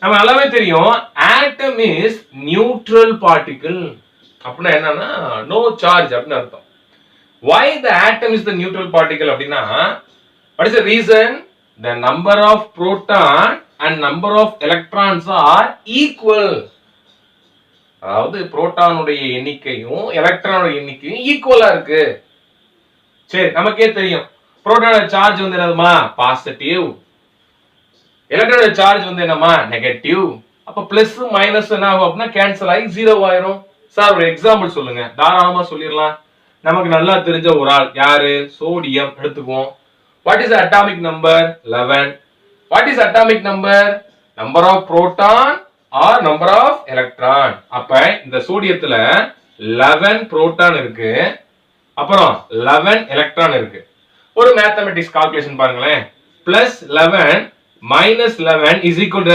நம்ம நல்லாவே தெரியும் ஆட்டம் இஸ் நியூட்ரல் பார்ட்டிகிள் அப்படின்னா என்னன்னா நோ சார்ஜ் அப்படின்னு அர்த்தம். why the atom is the neutral particle அப்படின்னா what is the reason? the number of proton and number of electrons are equal. அதாவது புரோட்டானுடைய எண்ணிக்கையும் எலக்ட்ரானுடைய எண்ணிக்கையும் ஈக்குவலா இருக்கு. சரி, நமக்கே தெரியும் புரோட்டானோட சார்ஜ் வந்து என்னதுமா பாசிட்டிவ், எலக்ட்ரானோட சார்ஜ் வந்து என்னமா நெகட்டிவ். அப்ப பிளஸ் மைனஸ் என்ன ஆகும் அப்படின்னா கேன்சல் ஆகி 0 ஆயிரும். சார் ஒரு எக்ஸாம்பிள் சொல்லுங்க. தாராளமா சொல்லிடலாம். நமக்கு நல்லா தெரிஞ்ச ஒரு ஆள் யாரு? சோடியம் எடுத்துக்குவோம். What is atomic number? 11. What is atomic number? Number of proton or number of electron. அப்ப இந்த சோடியத்துல 11 புரோட்டான் இருக்கு, அப்புறம் 11 எலக்ட்ரான் இருக்கு. ஒரு மேத்தமெட்டிக்ஸ் கால்குலேஷன் பாருங்களேன். +11 - 11 is equal to